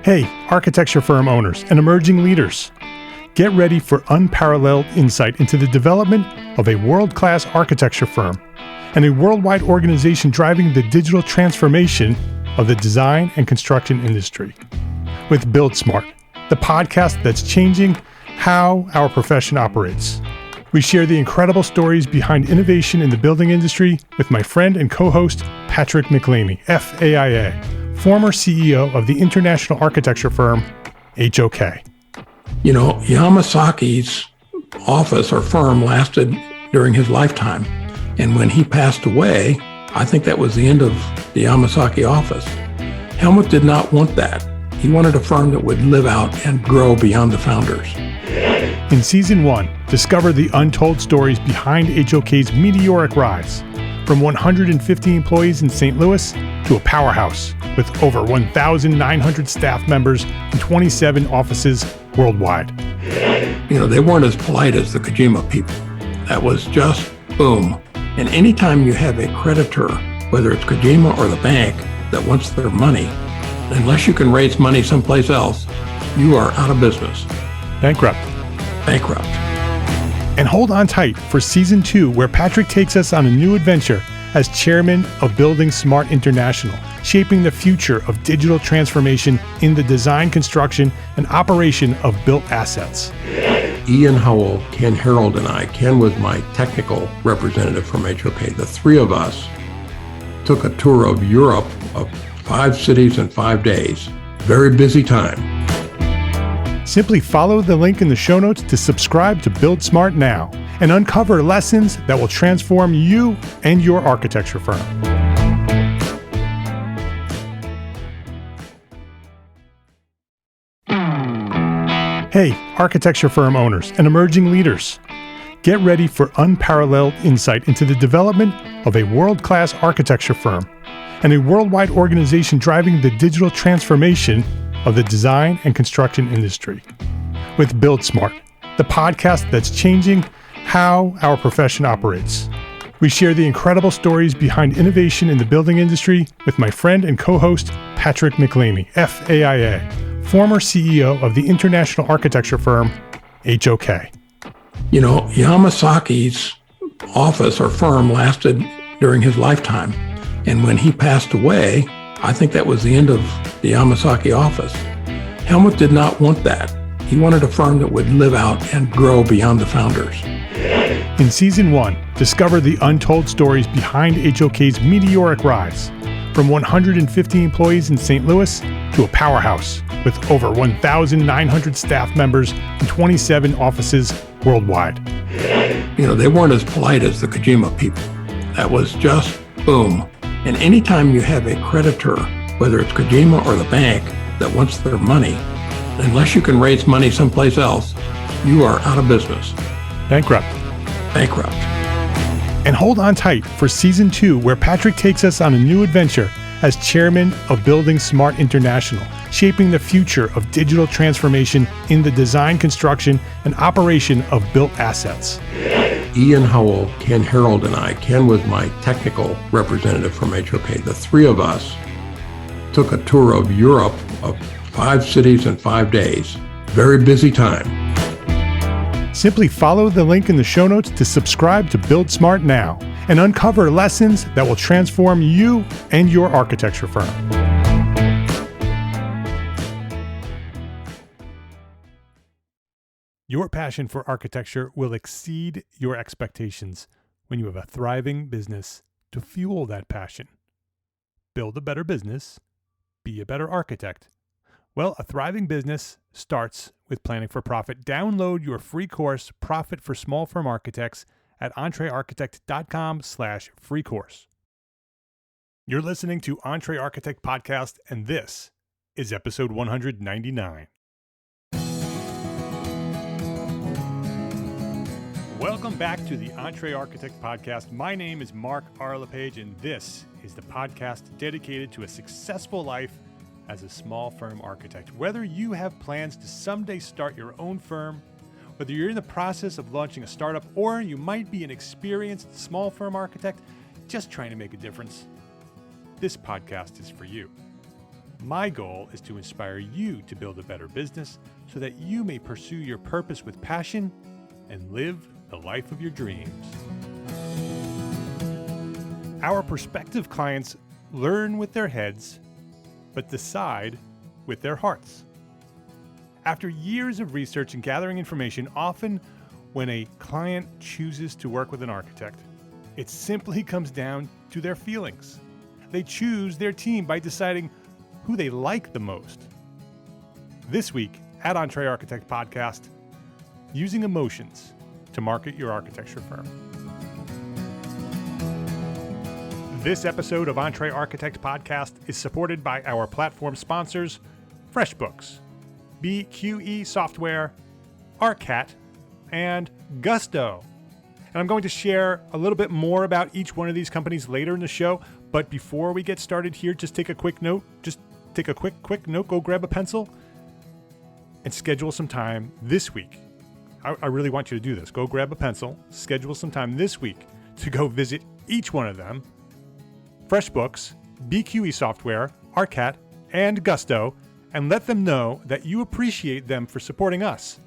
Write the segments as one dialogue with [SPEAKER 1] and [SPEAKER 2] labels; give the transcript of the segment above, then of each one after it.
[SPEAKER 1] Hey, architecture firm owners and emerging leaders. Get ready for unparalleled insight into the development of a world-class architecture firm and a worldwide organization driving the digital transformation of the design and construction industry. With Build Smart, the podcast that's changing how our profession operates. We share the incredible stories behind innovation in the building industry with my friend and co-host, Patrick McLeamy, FAIA, former CEO of the international architecture firm, HOK.
[SPEAKER 2] You know, Yamasaki's office or firm lasted during his lifetime. And when he passed away, I think that was the end of the Yamasaki office. Helmut did not want that. He wanted a firm that would live out and grow beyond the founders.
[SPEAKER 1] In Season 1, discover the untold stories behind HOK's meteoric rise, from 150 employees in St. Louis to a powerhouse with over 1,900 staff members and 27 offices worldwide.
[SPEAKER 2] You know, they weren't as polite as the Kojima people. That was just boom. And anytime you have a creditor, whether it's Kojima or the bank, that wants their money, unless you can raise money someplace else, you are out of business.
[SPEAKER 1] Bankrupt. And hold on tight for Season 2, where Patrick takes us on a new adventure as chairman of Building Smart International, shaping the future of digital transformation in the design, construction, and operation of built assets.
[SPEAKER 2] Ian Howell, Ken Harold, and I, Ken was my technical representative from HOK. The three of us took a tour of Europe of 5 cities in 5 days. Very busy time.
[SPEAKER 1] Simply follow the link in the show notes to subscribe to Build Smart now and uncover lessons that will transform you and your architecture firm. Hey, architecture firm owners and emerging leaders. Get ready for unparalleled insight into the development of a world-class architecture firm and a worldwide organization driving the digital transformation of the design and construction industry. With Build Smart, the podcast that's changing how our profession operates. We share the incredible stories behind innovation in the building industry with my friend and co-host, Patrick McLeamy, FAIA, former CEO of the international architecture firm, HOK.
[SPEAKER 2] You know, Yamasaki's office or firm lasted during his lifetime. And when he passed away, I think that was the end of the Yamasaki office. Helmut did not want that. He wanted a firm that would live out and grow beyond the founders.
[SPEAKER 1] In Season 1, discover the untold stories behind HOK's meteoric rise, from 150 employees in St. Louis to a powerhouse with over 1,900 staff members and 27 offices worldwide.
[SPEAKER 2] You know, they weren't as polite as the Kojima people. That was just boom. And anytime you have a creditor, whether it's Kojima or the bank, that wants their money, unless you can raise money someplace else, you are out of business.
[SPEAKER 1] Bankrupt. And hold on tight for Season 2, where Patrick takes us on a new adventure as chairman of Building Smart International, shaping the future of digital transformation in the design, construction, and operation of built assets.
[SPEAKER 2] Ian Howell, Ken Harold, and I, Ken was my technical representative from HOK. The three of us took a tour of Europe of 5 cities in 5 days. Very busy time.
[SPEAKER 1] Simply follow the link in the show notes to subscribe to Build Smart now and uncover lessons that will transform you and your architecture firm. Your passion for architecture will exceed your expectations when you have a thriving business to fuel that passion. Build a better business, be a better architect. Well, a thriving business starts with planning for profit. Download your free course, Profit for Small Firm Architects, at EntreArchitect.com/free course. You're listening to EntreArchitect Podcast, and this is episode 199. Welcome back to the EntreArchitect Podcast. My name is Mark R. LePage, and this is the podcast dedicated to a successful life as a small firm architect. Whether you have plans to someday start your own firm, whether you're in the process of launching a startup, or you might be an experienced small firm architect just trying to make a difference, this podcast is for you. My goal is to inspire you to build a better business so that you may pursue your purpose with passion and live the life of your dreams. Our prospective clients learn with their heads, but decide with their hearts. After years of research and gathering information, often when a client chooses to work with an architect, it simply comes down to their feelings. They choose their team by deciding who they like the most. This week at EntreArchitect Podcast, using emotions to market your architecture firm. This episode of EntreArchitect Podcast is supported by our platform sponsors, FreshBooks, BQE Software, ArcCat, and Gusto. And I'm going to share a little bit more about each one of these companies later in the show. But before we get started here, just take a quick note. Just take a quick note. Go grab a pencil and schedule some time this week. I really want you to do this. Go grab a pencil, schedule some time this week to go visit each one of them. FreshBooks, BQE Software, ArcCat, and Gusto, and let them know that you appreciate them for supporting us,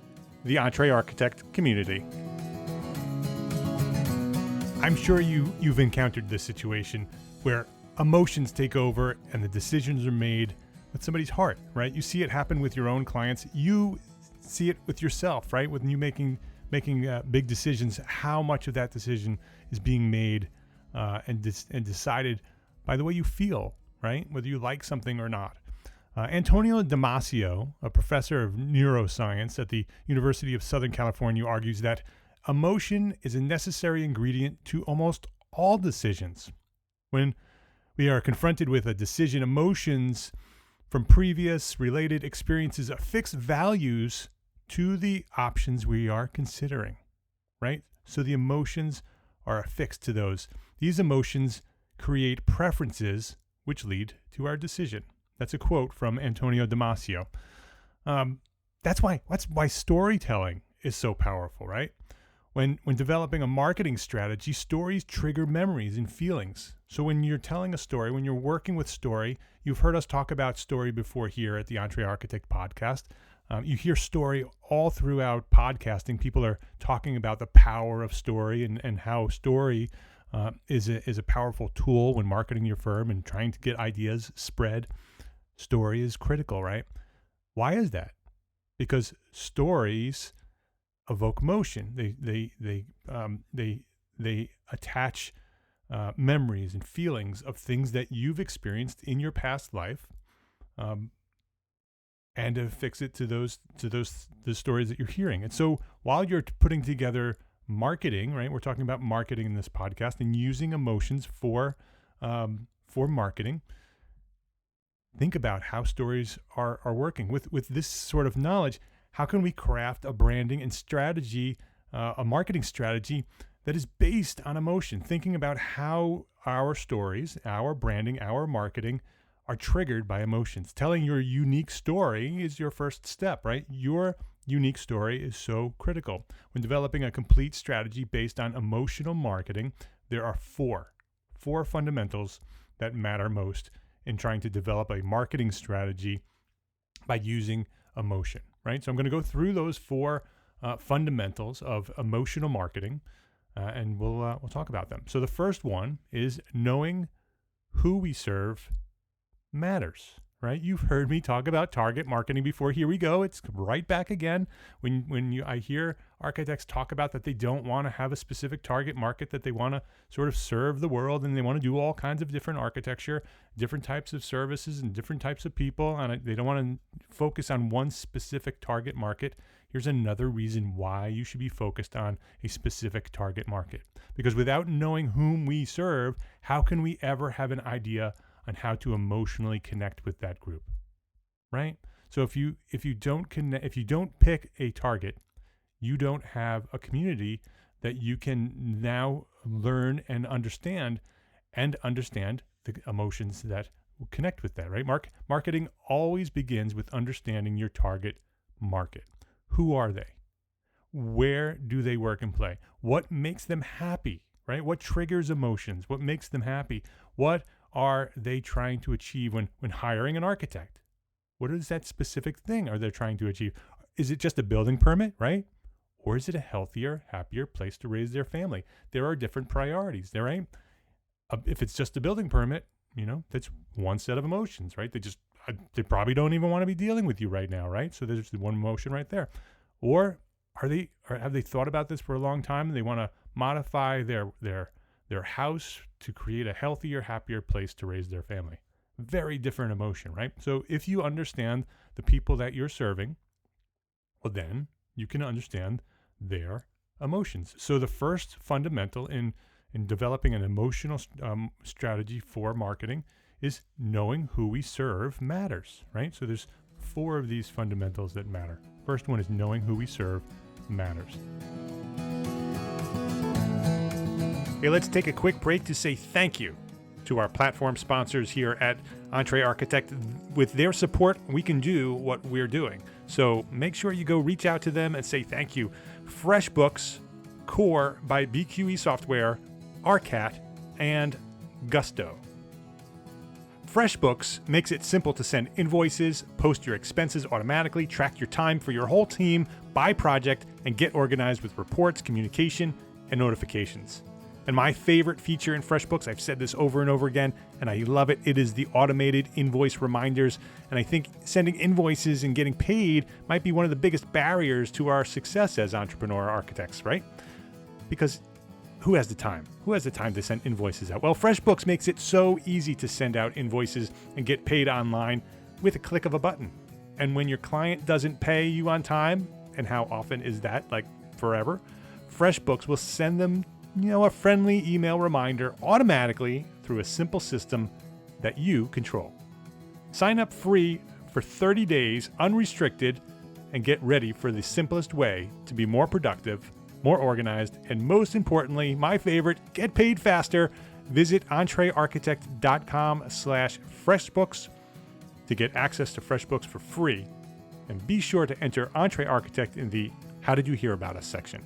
[SPEAKER 1] the EntreArchitect community. I'm sure you've encountered this situation where emotions take over and the decisions are made with somebody's heart, right? You see it happen with your own clients. You see it with yourself, right? When you making big decisions, how much of that decision is being made and decided by the way you feel, right? Whether you like something or not. Antonio Damasio, a professor of neuroscience at the University of Southern California, argues that emotion is a necessary ingredient to almost all decisions. When we are confronted with a decision, emotions from previous related experiences affix values to the options we are considering, right? So the emotions are affixed to those. These emotions create preferences which lead to our decision. That's a quote from Antonio Damasio. That's why storytelling is so powerful, right? When developing a marketing strategy, stories trigger memories and feelings. So when you're telling a story, when you're working with story, you've heard us talk about story before here at the EntreArchitect Podcast. You hear story all throughout podcasting. People are talking about the power of story and how story is a powerful tool when marketing your firm and trying to get ideas spread. Story is critical, right? Why is that? Because stories evoke motion. They attach memories and feelings of things that you've experienced in your past life, and affix it to the stories that you're hearing. And so while you're putting together marketing, right? We're talking about marketing in this podcast and using emotions for marketing. Think about how stories are working. With this sort of knowledge, how can we craft a branding and strategy, a marketing strategy that is based on emotion? Thinking about how our stories, our branding, our marketing are triggered by emotions. Telling your unique story is your first step, right? Your unique story is so critical. When developing a complete strategy based on emotional marketing, there are four fundamentals that matter most in trying to develop a marketing strategy by using emotion, right? So I'm going to go through those four fundamentals of emotional marketing, and we'll talk about them. So the first one is knowing who we serve matters, right? You've heard me talk about target marketing before. Here we go. It's right back again. I hear architects talk about that they don't want to have a specific target market, that they want to sort of serve the world, and they want to do all kinds of different architecture, different types of services, and different types of people, and they don't want to focus on one specific target market. Here's another reason why you should be focused on a specific target market. Because without knowing whom we serve, how can we ever have an idea on how to emotionally connect with that group, right? So if you don't pick a target, you don't have a community that you can now learn and understand the emotions that will connect with that, right? Marketing always begins with understanding your target market. Who are they? Where do they work and play? What makes them happy, right? What triggers emotions? What makes them happy? What are they trying to achieve when hiring an architect? What is that specific thing are they trying to achieve? Is it just a building permit, right? Or is it a healthier, happier place to raise their family? There are different priorities. There ain't. If it's just a building permit, that's one set of emotions, right? They probably don't even want to be dealing with you right now, right? So there's one emotion right there. Or have they thought about this for a long time and they want to modify their house to create a healthier, happier place to raise their family? Very different emotion, right? So if you understand the people that you're serving, well, then you can understand their emotions. So the first fundamental in developing an emotional strategy for marketing is knowing who we serve matters, right? So there's 4 of these fundamentals that matter. First one is knowing who we serve matters. Hey, let's take a quick break to say thank you to our platform sponsors here at EntreArchitect. With their support, we can do what we're doing. So make sure you go reach out to them and say thank you. FreshBooks, Core by BQE Software, ARCAT, and Gusto. FreshBooks makes it simple to send invoices, post your expenses automatically, track your time for your whole team by project, and get organized with reports, communication, and notifications. And my favorite feature in FreshBooks, I've said this over and over again, and I love it, it is the automated invoice reminders. And I think sending invoices and getting paid might be one of the biggest barriers to our success as entrepreneur architects, right? Because who has the time? Who has the time to send invoices out? Well, FreshBooks makes it so easy to send out invoices and get paid online with a click of a button. And when your client doesn't pay you on time, and how often is that, like forever, FreshBooks will send them a friendly email reminder automatically through a simple system that you control. Sign up free for 30 days, unrestricted, and get ready for the simplest way to be more productive, more organized, and most importantly, my favorite, get paid faster. Visit EntreArchitect.com/FreshBooks to get access to FreshBooks for free. And be sure to enter EntreArchitect in the How Did You Hear About Us section.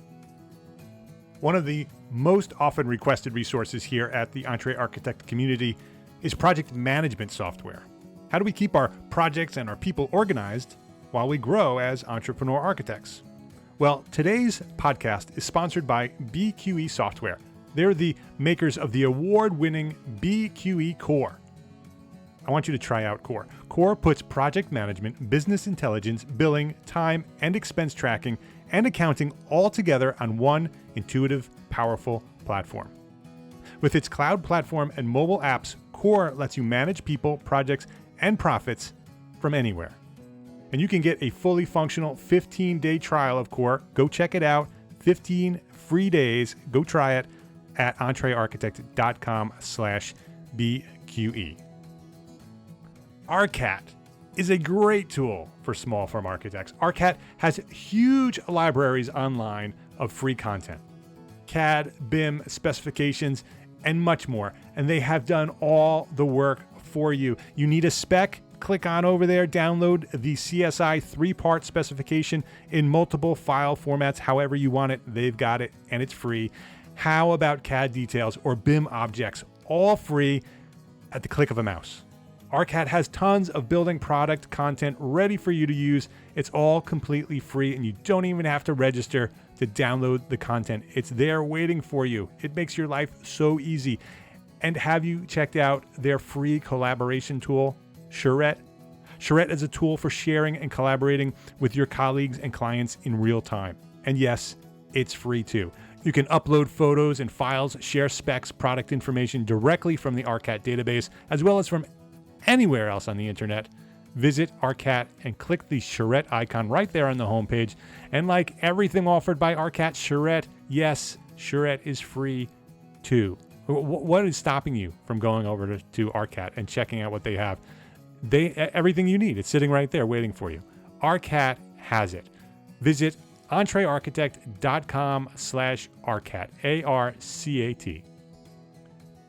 [SPEAKER 1] One of the most often requested resources here at the EntreArchitect community is project management software. How do we keep our projects and our people organized while we grow as entrepreneur architects? Well, today's podcast is sponsored by BQE Software. They're the makers of the award-winning BQE Core. I want you to try out Core. Core puts project management, business intelligence, billing, time, and expense tracking, and accounting all together on one intuitive, powerful platform. With its cloud platform and mobile apps, Core lets you manage people, projects, and profits from anywhere. And you can get a fully functional 15-day trial of Core. Go check it out. 15 free days. Go try it at EntreArchitect.com/BQE. ARCAT is a great tool for small firm architects. ARCAT has huge libraries online of free content, CAD, BIM, specifications, and much more. And they have done all the work for you. You need a spec? Click on over there, download the CSI 3-part specification in multiple file formats, however you want it. They've got it, and it's free. How about CAD details or BIM objects? All free at the click of a mouse. ARCAT has tons of building product content ready for you to use. It's all completely free, and you don't even have to register to download the content. It's there waiting for you. It makes your life so easy. And have you checked out their free collaboration tool, Charrette? Charrette is a tool for sharing and collaborating with your colleagues and clients in real time. And yes, it's free too. You can upload photos and files, share specs, product information directly from the ARCAT database, as well as from anywhere else on the internet. Visit ARCAT and click the Charrette icon right there on the homepage. And like everything offered by ARCAT, Charrette, yes, Charrette is free too. What is stopping you from going over to ARCAT and checking out what they have? Everything you need, it's sitting right there waiting for you. ARCAT has it. Visit EntreArchitect.com/ARCAT, ARCAT.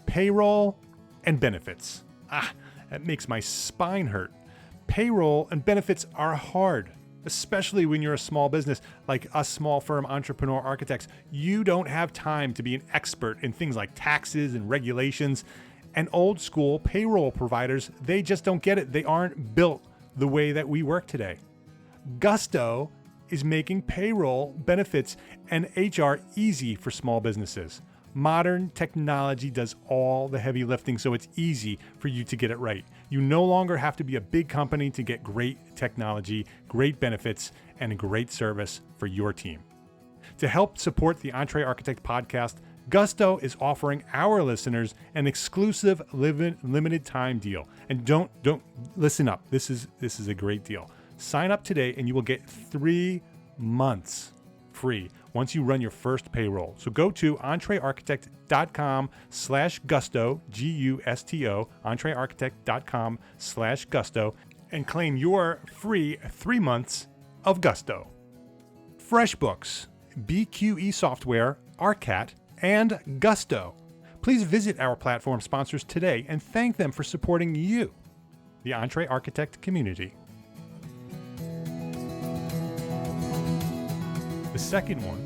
[SPEAKER 1] Payroll and benefits. That makes my spine hurt. Payroll and benefits are hard, especially when you're a small business like us small firm entrepreneur architects. You don't have time to be an expert in things like taxes and regulations. And old school payroll providers, they just don't get it. They aren't built the way that we work today. Gusto is making payroll, benefits, and HR easy for small businesses. Modern technology does all the heavy lifting, so it's easy for you to get it right. You no longer have to be a big company to get great technology, great benefits, and a great service for your team. To help support the EntreArchitect podcast, Gusto is offering our listeners an exclusive limited time deal. And don't listen up. This is a great deal. Sign up today and you will get 3 months free once you run your first payroll. So go to EntreArchitect.com/gusto, Gusto, EntreArchitect.com/gusto, and claim your free 3 months of Gusto. FreshBooks, BQE Software, ARCAT, and Gusto. Please visit our platform sponsors today and thank them for supporting you, the EntreArchitect community. The second one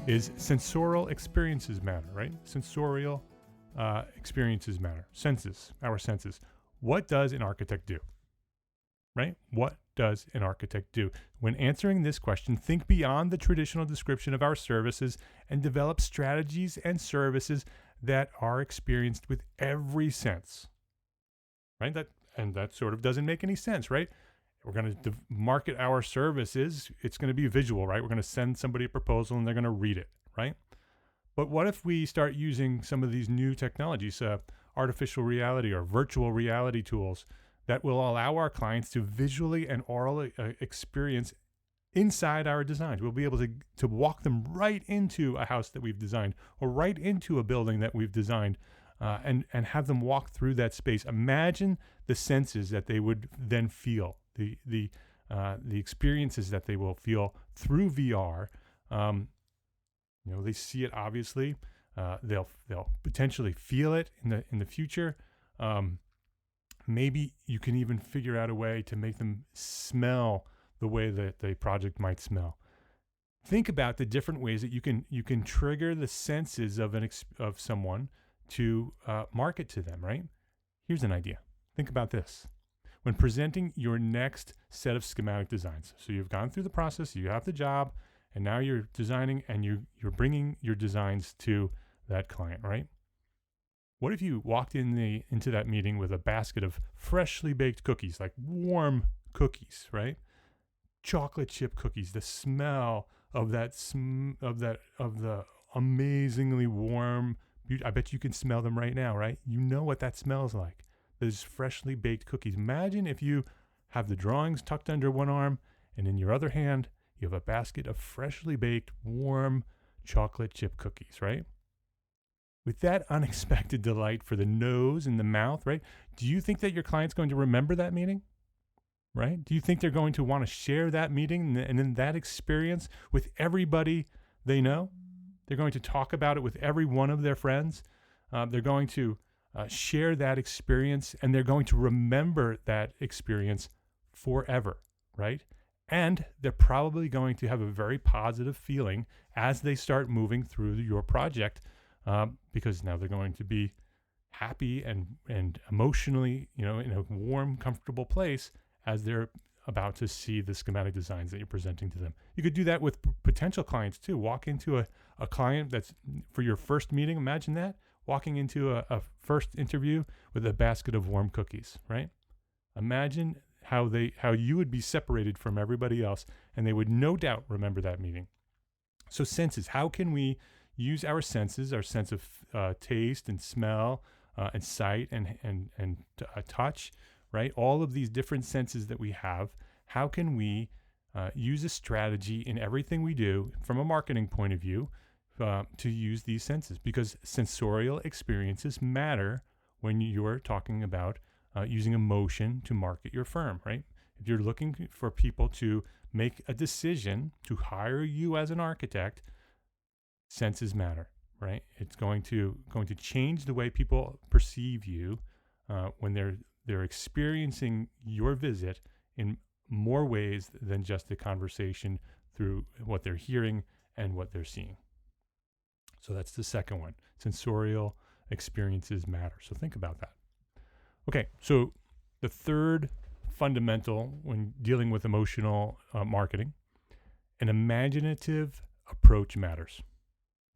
[SPEAKER 1] is sensorial experiences matter, right? Sensorial experiences matter. Senses, our senses. What does an architect do? Right? What does an architect do? When answering this question, think beyond the traditional description of our services and develop strategies and services that are experienced with every sense. Right? That sort of doesn't make any sense, right? We're going to market our services. It's going to be visual, right? We're going to send somebody a proposal and they're going to read it, right? But what if we start using some of these new technologies, artificial reality or virtual reality tools that will allow our clients to visually and orally experience inside our designs? We'll be able to walk them right into a house that we've designed or right into a building that we've designed and have them walk through that space. Imagine the senses that they would then feel. The experiences that they will feel through VR. They see it obviously. They'll potentially feel it in the future. Maybe you can even figure out a way to make them smell the way that the project might smell. Think about the different ways that you can trigger the senses of someone to market to them. Right? Here's an idea. Think about this. When presenting your next set of schematic designs. So you've gone through the process, you have the job, and now you're designing and you're bringing your designs to that client, right? What if you walked into that meeting with a basket of freshly baked cookies, like warm cookies, right? Chocolate chip cookies, the smell of the amazingly warm, I bet you can smell them right now, right? You know what that smells like. Those freshly baked cookies. Imagine if you have the drawings tucked under one arm and in your other hand, you have a basket of freshly baked, warm chocolate chip cookies, right? With that unexpected delight for the nose and the mouth, right? Do you think that your client's going to remember that meeting? Right? Do you think they're going to want to share that meeting and in that experience with everybody they know? They're going to talk about it with every one of their friends. They're going to share that experience, and they're going to remember that experience forever, right? And they're probably going to have a very positive feeling as they start moving through your project, because now they're going to be happy and emotionally, in a warm, comfortable place as they're about to see the schematic designs that you're presenting to them. You could do that with potential clients too. Walk into a client that's for your first meeting. Imagine that. Walking into a first interview with a basket of warm cookies, right? Imagine how you would be separated from everybody else, and they would no doubt remember that meeting. So senses, how can we use our senses, our sense of taste and smell and sight and touch, right? All of these different senses that we have, how can we use a strategy in everything we do from a marketing point of view to use these senses? Because sensorial experiences matter when you're talking about using emotion to market your firm, right? If you're looking for people to make a decision to hire you as an architect, senses matter, right? It's going to change the way people perceive you when they're experiencing your visit in more ways than just a conversation through what they're hearing and what they're seeing. So that's the second one. Sensorial experiences matter. So think about that. Okay, so the third fundamental when dealing with emotional marketing, an imaginative approach matters.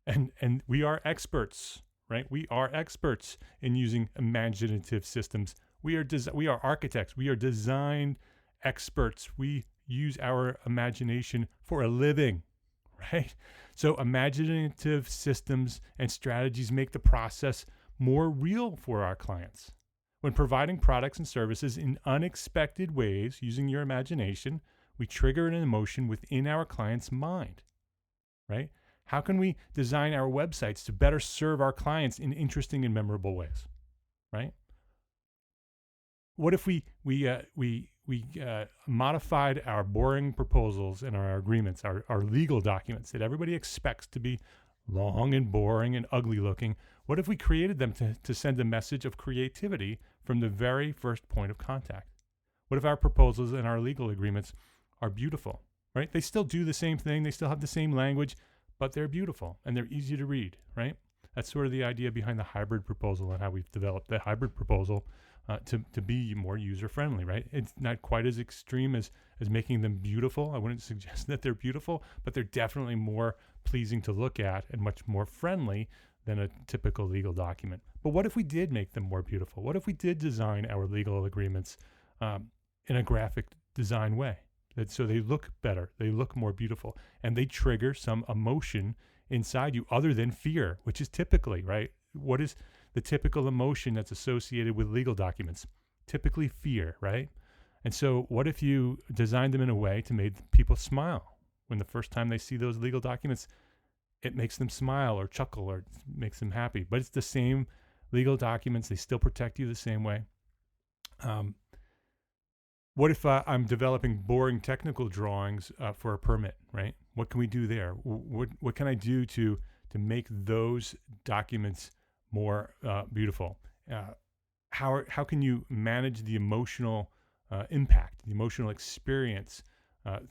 [SPEAKER 1] And we are experts, right? We are experts in using imaginative systems. We are architects. We are design experts. We use our imagination for a living, right? So imaginative systems and strategies make the process more real for our clients. When providing products and services in unexpected ways using your imagination, we trigger an emotion within our client's mind, right? How can we design our websites to better serve our clients in interesting and memorable ways, right? What if we modified our boring proposals and our agreements, our legal documents that everybody expects to be long and boring and ugly looking? What if we created them to send a message of creativity from the very first point of contact? What if our proposals and our legal agreements are beautiful, right? They still do the same thing. They still have the same language, but they're beautiful and they're easy to read, right? That's sort of the idea behind the hybrid proposal and how we've developed the hybrid proposal to be more user-friendly, right? It's not quite as extreme as making them beautiful. I wouldn't suggest that they're beautiful, but they're definitely more pleasing to look at and much more friendly than a typical legal document. But what if we did make them more beautiful? What if we did design our legal agreements in a graphic design way? So they look better, they look more beautiful, and they trigger some emotion inside you other than fear, which is typically, right? What is the typical emotion that's associated with legal documents? Typically fear, right? And so what if you designed them in a way to make people smile when the first time they see those legal documents? It makes them smile or chuckle or makes them happy, but it's the same legal documents. They still protect you the same way. What if I'm developing boring technical drawings for a permit, right? What can we do there? What can I do to make those documents more beautiful? How can you manage the emotional impact, the emotional experience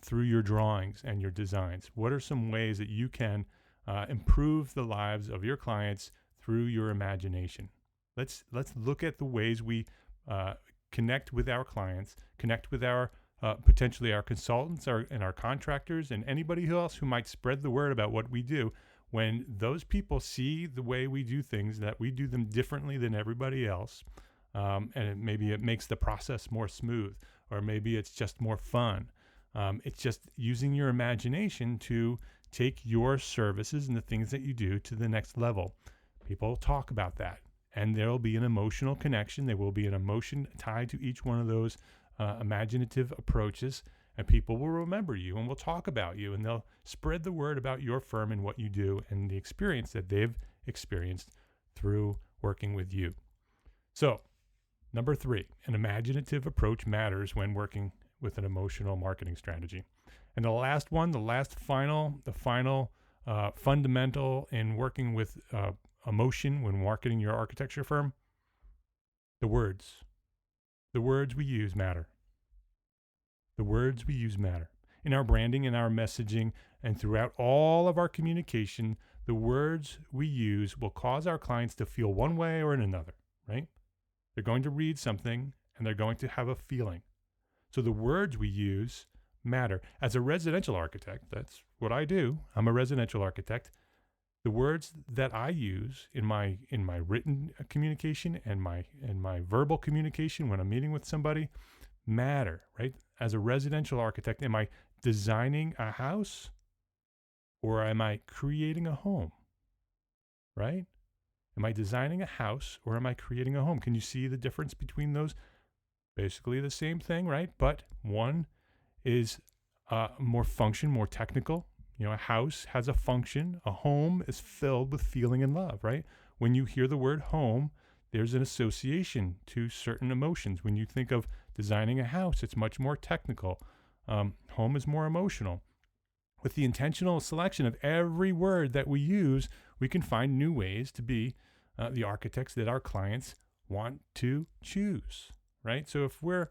[SPEAKER 1] through your drawings and your designs? What are some ways that you can improve the lives of your clients through your imagination? Let's look at the ways we connect with our clients, connect with our potentially our consultants and our contractors and anybody else who might spread the word about what we do. When those people see the way we do things, that we do them differently than everybody else, and maybe it makes the process more smooth, or maybe it's just more fun. It's just using your imagination to take your services and the things that you do to the next level. People talk about that, and there will be an emotional connection. There will be an emotion tied to each one of those imaginative approaches, and people will remember you and will talk about you, and they'll spread the word about your firm and what you do and the experience that they've experienced through working with you. So, number 3, an imaginative approach matters when working with an emotional marketing strategy. And the last one, the final fundamental in working with emotion when marketing your architecture firm, the words. The words we use matter. The words we use matter. In our branding, in our messaging, and throughout all of our communication, the words we use will cause our clients to feel one way or another, right? They're going to read something and they're going to have a feeling. So the words we use matter. As a residential architect, that's what I do. I'm a residential architect. The words that I use in my written communication and my verbal communication when I'm meeting with somebody matter, right? As a residential architect, am I designing a house or am I creating a home, right? Am I designing a house or am I creating a home? Can you see the difference between those? Basically the same thing, right? But one is more function, more technical. You know, a house has a function. A home is filled with feeling and love, right? When you hear the word home, there's an association to certain emotions. When you think of designing a house, it's much more technical. Home is more emotional. With the intentional selection of every word that we use, we can find new ways to be the architects that our clients want to choose, right? So if we're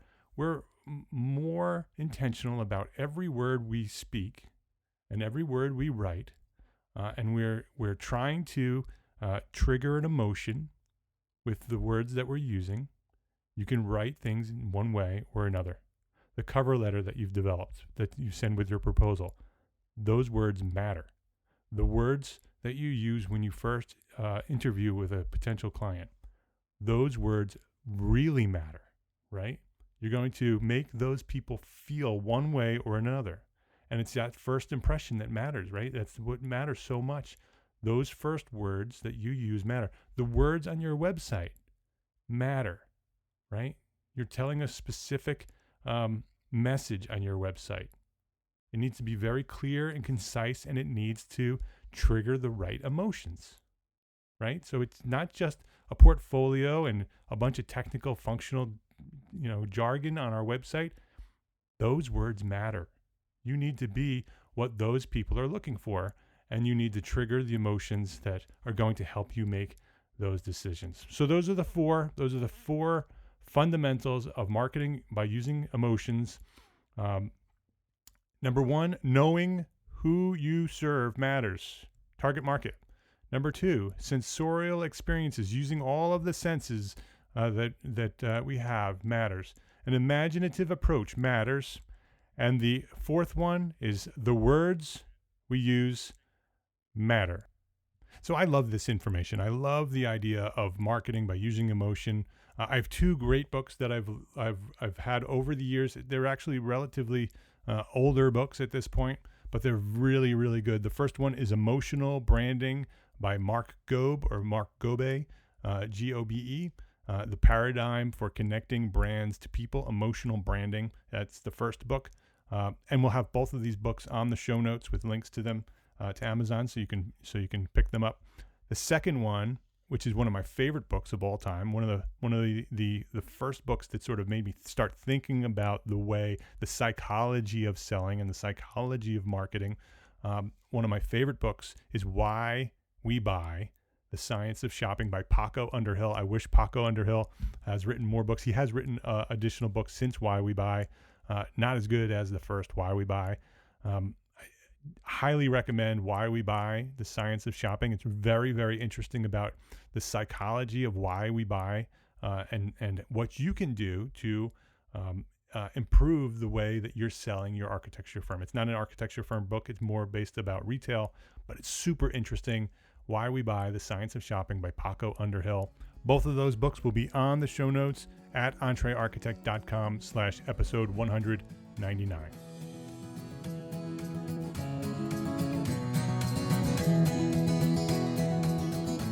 [SPEAKER 1] more intentional about every word we speak and every word we write, and we're trying to trigger an emotion with the words that we're using, You can write things in one way or another. The cover letter that you've developed, that you send with your proposal, those words matter. The words that you use when you first interview with a potential client, those words really matter, right? You're going to make those people feel one way or another. And it's that first impression that matters, right? That's what matters so much. Those first words that you use matter. The words on your website matter, right? You're telling a specific message on your website. It needs to be very clear and concise, and it needs to trigger the right emotions, right? So it's not just a portfolio and a bunch of technical, functional, jargon on our website. Those words matter. You need to be what those people are looking for, and you need to trigger the emotions that are going to help you make those decisions. So those are the four fundamentals of marketing by using emotions. Number one, knowing who you serve matters. Target market. Number two, sensorial experiences, using all of the senses that we have matters. An imaginative approach matters. And the fourth one is the words we use matter. So I love this information. I love the idea of marketing by using emotion. I have two great books that I've had over the years. They're actually relatively older books at this point, but they're really, really good. The first one is Emotional Branding by Mark Gobe, G-O-B-E. The Paradigm for Connecting Brands to People, Emotional Branding. That's the first book. And we'll have both of these books on the show notes with links to them to Amazon, so you can pick them up. The second one, which is one of my favorite books of all time, one of the first books that sort of made me start thinking about the psychology of selling and the psychology of marketing. One of my favorite books is Why We Buy: The Science of Shopping by Paco Underhill. I wish Paco Underhill has written more books. He has written additional books since Why We Buy. Not as good as the first Why We Buy. I highly recommend Why We Buy: The Science of Shopping. It's very, very interesting about the psychology of why we buy and what you can do to improve the way that you're selling your architecture firm. It's not an architecture firm book. It's more based about retail, but it's super interesting. Why We Buy: The Science of Shopping by Paco Underhill. Both of those books will be on the show notes at EntreArchitect.com/episode 199.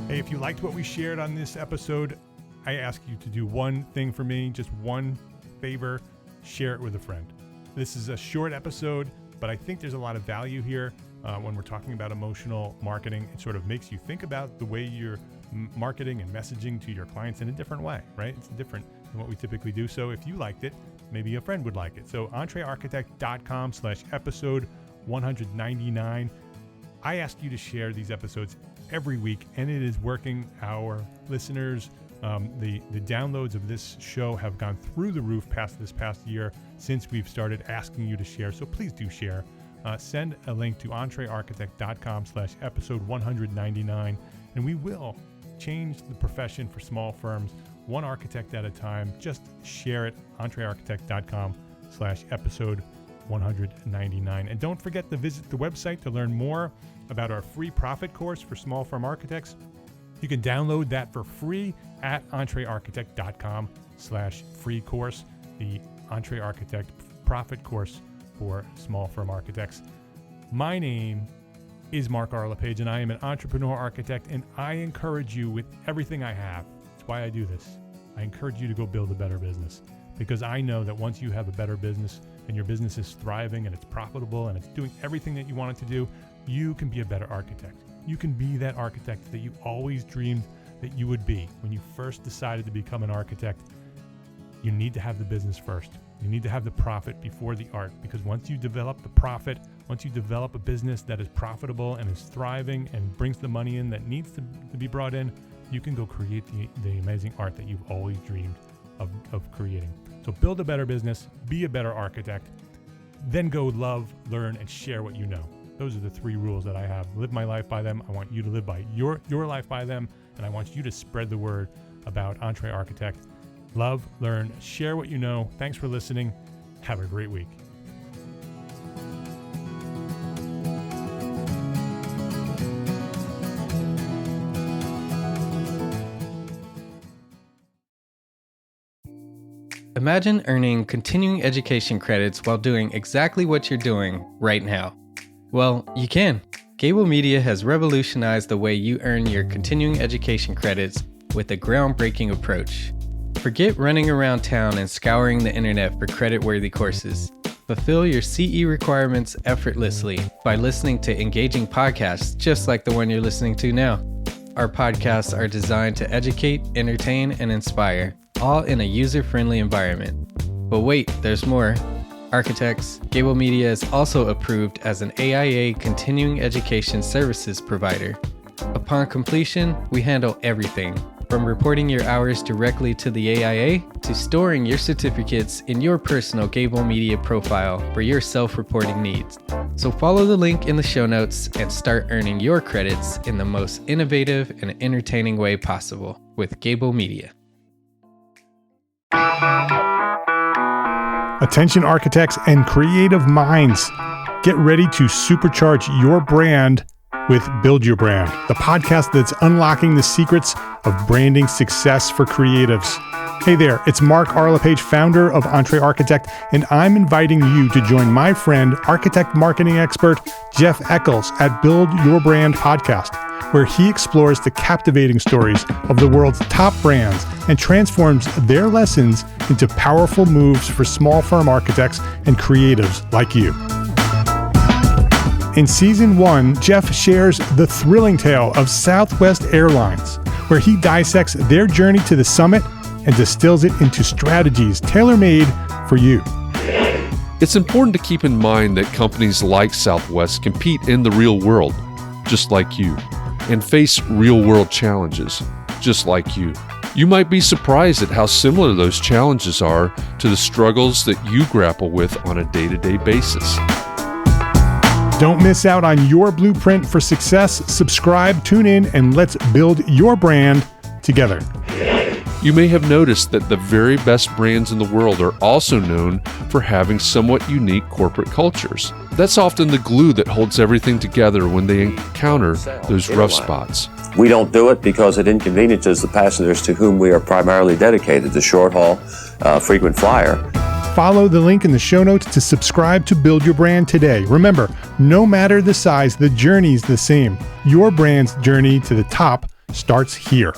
[SPEAKER 1] Hey, if you liked what we shared on this episode, I ask you to do one thing for me, just one favor: share it with a friend. This is a short episode, but I think there's a lot of value here when we're talking about emotional marketing. It sort of makes you think about the way you're marketing and messaging to your clients in a different way, right? It's different than what we typically do. So if you liked it, maybe a friend would like it. So EntreArchitect.com/episode 199. I ask you to share these episodes every week, and it is working. Our listeners, the downloads of this show have gone through the roof this past year since we've started asking you to share. So please do share. Send a link to EntreArchitect.com/episode 199, and we will change the profession for small firms, one architect at a time. Just share it. EntreArchitect.com/episode 199. And don't forget to visit the website to learn more about our free profit course for small firm architects. You can download that for free at EntreArchitect.com/free course, the EntreArchitect profit course for small firm architects. My name is Mark Arlepage, and I am an entrepreneur architect, and I encourage you with everything I have. That's why I do this. I encourage you to go build a better business, because I know that once you have a better business and your business is thriving and it's profitable and it's doing everything that you want it to do, you can be a better architect. You can be that architect that you always dreamed that you would be. When you first decided to become an architect, you need to have the business first. You need to have the profit before the art, because once you develop the profit, once you develop a business that is profitable and is thriving and brings the money in that needs to be brought in, you can go create the amazing art that you've always dreamed of creating. So build a better business, be a better architect, then go love, learn, and share what you know. Those are the three rules that I have. Live my life by them. I want you to live by your life by them, and I want you to spread the word about EntreArchitect Love, learn, share what you know. Thanks for listening. Have a great week.
[SPEAKER 3] Imagine earning continuing education credits while doing exactly what you're doing right now. Well, you can. Gable Media has revolutionized the way you earn your continuing education credits with a groundbreaking approach. Forget running around town and scouring the internet for credit-worthy courses. Fulfill your CE requirements effortlessly by listening to engaging podcasts just like the one you're listening to now. Our podcasts are designed to educate, entertain, and inspire, all in a user-friendly environment. But wait, there's more. Architects, Gable Media is also approved as an AIA continuing education services provider. Upon completion, we handle everything, from reporting your hours directly to the AIA to storing your certificates in your personal Gable Media profile for your self-reporting needs. So follow the link in the show notes and start earning your credits in the most innovative and entertaining way possible with Gable Media.
[SPEAKER 1] Attention architects and creative minds, get ready to supercharge your brand with Build Your Brand, the podcast that's unlocking the secrets of branding success for creatives. Hey there, it's Mark Arlepage, founder of EntreArchitect, and I'm inviting you to join my friend, architect marketing expert Jeff Eccles at Build Your Brand podcast, where he explores the captivating stories of the world's top brands and transforms their lessons into powerful moves for small firm architects and creatives like you. In Season 1, Jeff shares the thrilling tale of Southwest Airlines, where he dissects their journey to the summit and distills it into strategies tailor-made for you.
[SPEAKER 4] It's important to keep in mind that companies like Southwest compete in the real world, just like you, and face real-world challenges, just like you. You might be surprised at how similar those challenges are to the struggles that you grapple with on a day-to-day basis.
[SPEAKER 1] Don't miss out on your blueprint for success. Subscribe, tune in, and let's build your brand together.
[SPEAKER 4] You may have noticed that the very best brands in the world are also known for having somewhat unique corporate cultures. That's often the glue that holds everything together when they encounter those rough spots.
[SPEAKER 5] We don't do it because it inconveniences the passengers to whom we are primarily dedicated, the short haul, frequent flyer.
[SPEAKER 1] Follow the link in the show notes to subscribe to Build Your Brand today. Remember, no matter the size, the journey's the same. Your brand's journey to the top starts here.